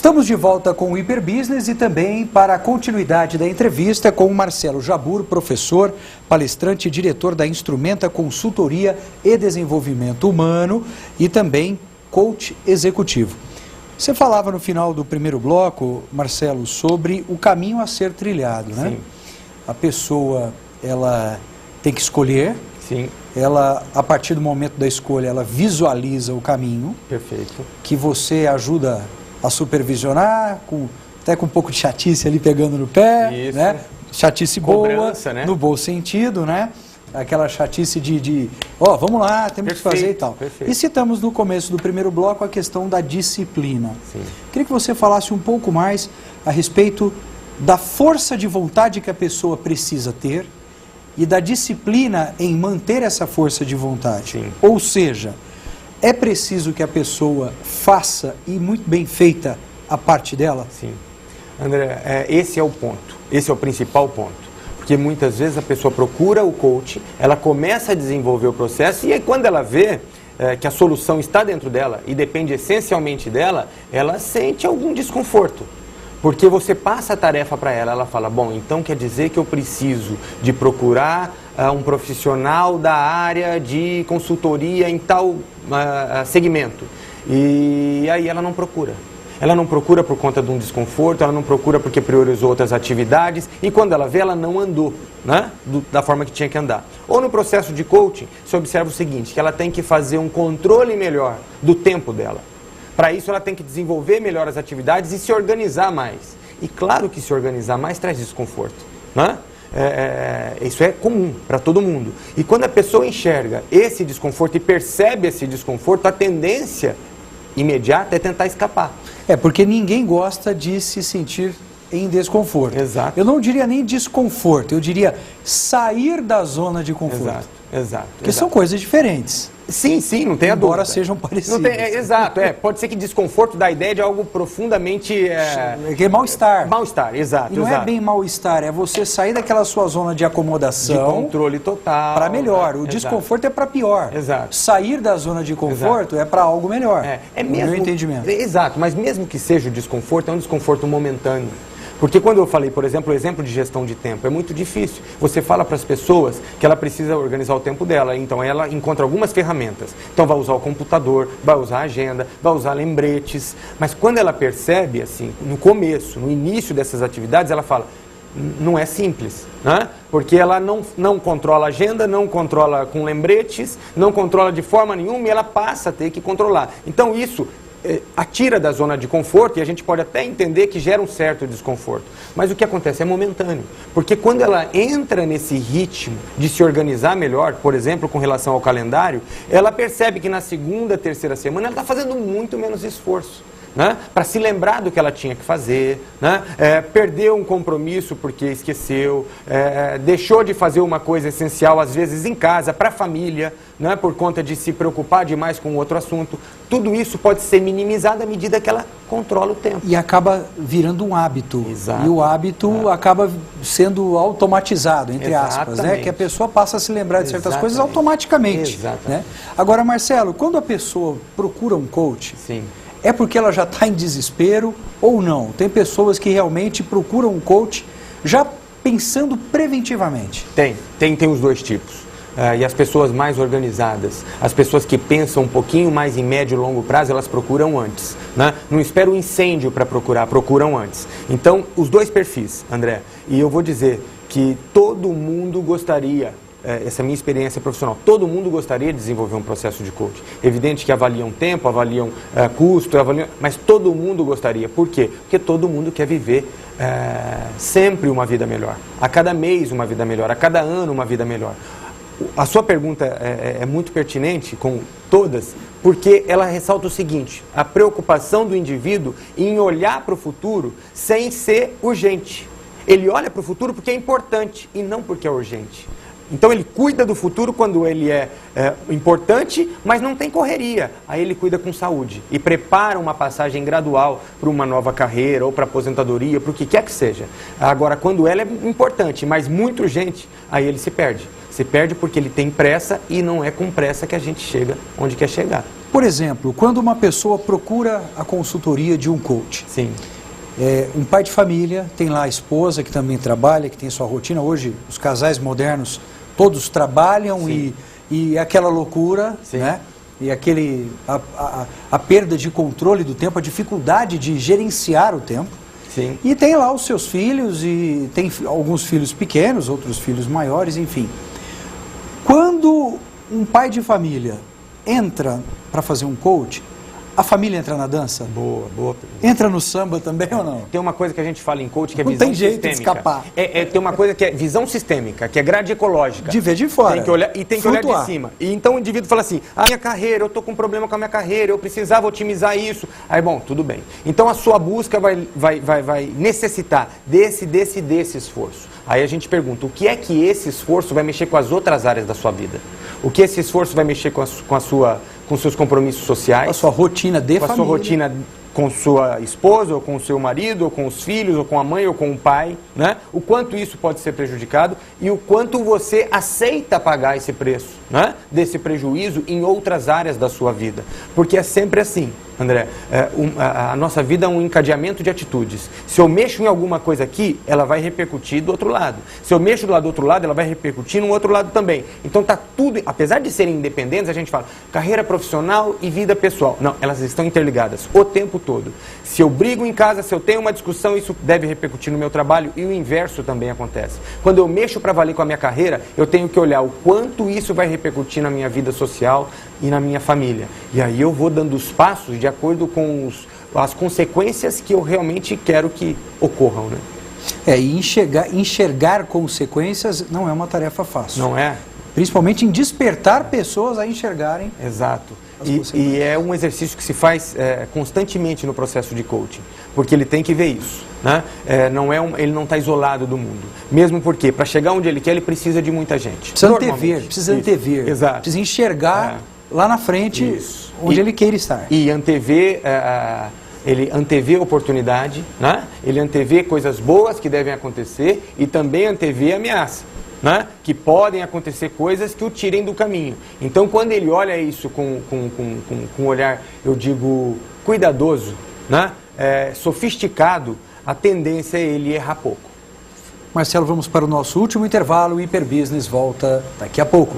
Estamos de volta com o Hiperbusiness e também para a continuidade da entrevista com o Marcelo Jabur, professor, palestrante e diretor da Instrumenta Consultoria e Desenvolvimento Humano e também coach executivo. Você falava no final do primeiro bloco, Marcelo, sobre o caminho a ser trilhado, né? Sim. A pessoa, ela tem que escolher. Sim. Ela, a partir do momento da escolha, ela visualiza o caminho. Perfeito. Que você ajuda a supervisionar, até com um pouco de chatice ali pegando no pé, Isso. né? Chatice Cobrança, boa, né? no bom sentido, né? Aquela chatice ó, vamos lá, temos que fazer e tal. Perfeito. E citamos no começo do primeiro bloco a questão da disciplina. Sim. Queria que você falasse um pouco mais a respeito da força de vontade que a pessoa precisa ter e da disciplina em manter essa força de vontade. Sim. Ou seja, é preciso que a pessoa faça, e muito bem feita, a parte dela? Sim. André, esse é o ponto. Esse é o principal ponto. Porque muitas vezes a pessoa procura o coach, ela começa a desenvolver o processo e aí quando ela vê que a solução está dentro dela e depende essencialmente dela, ela sente algum desconforto. Porque você passa a tarefa para ela, ela fala, bom, então quer dizer que eu preciso de procurar um profissional da área de consultoria em tal segmento. E aí ela não procura. Ela não procura por conta de um desconforto, ela não procura porque priorizou outras atividades e quando ela vê, ela não andou, né? Da forma que tinha que andar. Ou no processo de coaching, você observa o seguinte, que ela tem que fazer um controle melhor do tempo dela. Para isso, ela tem que desenvolver melhor as atividades e se organizar mais. E claro que se organizar mais traz desconforto, né? Isso é comum para todo mundo. E quando a pessoa enxerga esse desconforto e percebe esse desconforto, a tendência imediata é tentar escapar. Porque ninguém gosta de se sentir em desconforto. Exato. Eu não diria nem desconforto, eu diria sair da zona de conforto. Exato. Porque são coisas diferentes. Sim, não tem a dúvida. Embora sejam parecidas. Exato, pode ser que desconforto dá a ideia de algo profundamente... Que é mal-estar. Mal-estar, exato. E não é bem mal-estar, é você sair daquela sua zona de acomodação... De controle total. Para melhor. O desconforto é para pior. Exato. Sair da zona de conforto é para algo melhor. É mesmo, no meu entendimento. Exato, mas mesmo que seja o desconforto, é um desconforto momentâneo. Porque quando eu falei, por exemplo, o exemplo de gestão de tempo, é muito difícil. Você fala para as pessoas que ela precisa organizar o tempo dela, então ela encontra algumas ferramentas. Então vai usar o computador, vai usar a agenda, vai usar lembretes. Mas quando ela percebe, assim, no começo, no início dessas atividades, ela fala, não é simples, né? Porque ela não controla a agenda, não controla com lembretes, não controla de forma nenhuma e ela passa a ter que controlar. Então isso... a tira da zona de conforto e a gente pode até entender que gera um certo desconforto. Mas o que acontece é momentâneo. Porque quando ela entra nesse ritmo de se organizar melhor, por exemplo, com relação ao calendário, ela percebe que na segunda, terceira semana ela está fazendo muito menos esforço, né? Para se lembrar do que ela tinha que fazer, né? Perdeu um compromisso porque esqueceu, deixou de fazer uma coisa essencial, às vezes em casa, para a família, né? Por conta de se preocupar demais com outro assunto. Tudo isso pode ser minimizado à medida que ela controla o tempo. E acaba virando um hábito. Exato. E o hábito acaba sendo automatizado, entre aspas, né? Que a pessoa passa a se lembrar de certas coisas automaticamente. Né? Agora, Marcelo, quando a pessoa procura um coach... Sim. É porque ela já está em desespero ou não? Tem pessoas que realmente procuram um coach já pensando preventivamente. Tem os dois tipos. E as pessoas mais organizadas, as pessoas que pensam um pouquinho mais em médio e longo prazo, elas procuram antes, né? Não espera o incêndio para procuram antes. Então, os dois perfis, André, e eu vou dizer que todo mundo gostaria... essa é a minha experiência profissional. Todo mundo gostaria de desenvolver um processo de coaching. Evidente que avaliam tempo, avaliam custo, mas todo mundo gostaria. Por quê? Porque todo mundo quer viver sempre uma vida melhor. A cada mês uma vida melhor, a cada ano uma vida melhor. A sua pergunta é muito pertinente, com todas, porque ela ressalta o seguinte, a preocupação do indivíduo em olhar para o futuro sem ser urgente. Ele olha para o futuro porque é importante e não porque é urgente. Então ele cuida do futuro quando ele é importante, mas não tem correria. Aí ele cuida com saúde e prepara uma passagem gradual para uma nova carreira ou para aposentadoria, para o que quer que seja. Agora, quando ela é importante, mas muito urgente, aí ele se perde. Se perde porque ele tem pressa e não é com pressa que a gente chega onde quer chegar. Por exemplo, quando uma pessoa procura a consultoria de um coach. Sim. Um pai de família, tem lá a esposa que também trabalha, que tem sua rotina. Hoje, os casais modernos, todos trabalham e aquela loucura, né? E a perda de controle do tempo, a dificuldade de gerenciar o tempo. Sim. E tem lá os seus filhos, e tem alguns filhos pequenos, outros filhos maiores, enfim. Quando um pai de família entra para fazer um coach, a família entra na dança? Boa. Entra no samba também ou não? Tem uma coisa que a gente fala em coach que é não visão tem jeito sistêmica. de escapar. Tem uma coisa que é visão sistêmica, que é grade ecológica. De ver de fora. Tem que olhar, e tem que olhar de cima. E então o indivíduo fala assim, a minha carreira, eu estou com um problema com a minha carreira, eu precisava otimizar isso. Aí, bom, tudo bem. Então a sua busca vai necessitar desse esforço. Aí a gente pergunta, o que é que esse esforço vai mexer com as outras áreas da sua vida? O que esse esforço vai mexer com seus compromissos sociais? Com a sua rotina de família. Com a sua rotina com sua esposa, ou com o seu marido, ou com os filhos, ou com a mãe, ou com o pai, né? O quanto isso pode ser prejudicado e o quanto você aceita pagar esse preço, né? Desse prejuízo em outras áreas da sua vida. Porque é sempre assim, André, a nossa vida é um encadeamento de atitudes. Se eu mexo em alguma coisa aqui, ela vai repercutir do outro lado. Se eu mexo do outro lado, ela vai repercutir no outro lado também. Então tá tudo, apesar de serem independentes, a gente fala carreira profissional e vida pessoal. Não, elas estão interligadas o tempo todo. Se eu brigo em casa, se eu tenho uma discussão, isso deve repercutir no meu trabalho e o inverso também acontece. Quando eu mexo para valer com a minha carreira, eu tenho que olhar o quanto isso vai repercutir na minha vida social e na minha família. E aí eu vou dando os passos de acordo com as consequências que eu realmente quero que ocorram, né? E enxergar consequências não é uma tarefa fácil. Não é? Principalmente em despertar pessoas a enxergarem. Exato. E é um exercício que se faz constantemente no processo de coaching, porque ele tem que ver isso, né? Ele não está isolado do mundo. Mesmo porque, para chegar onde ele quer, ele precisa de muita gente. Precisa antever, Exato. Precisa enxergar lá na frente onde ele queira estar. E antever, ele antevê oportunidade, né? Ele antevê coisas boas que devem acontecer e também antevê ameaça. Né? Que podem acontecer coisas que o tirem do caminho. Então, quando ele olha isso com um olhar, eu digo, cuidadoso, né? Sofisticado, a tendência é ele errar pouco. Marcelo, vamos para o nosso último intervalo. O Hiperbusiness volta daqui a pouco.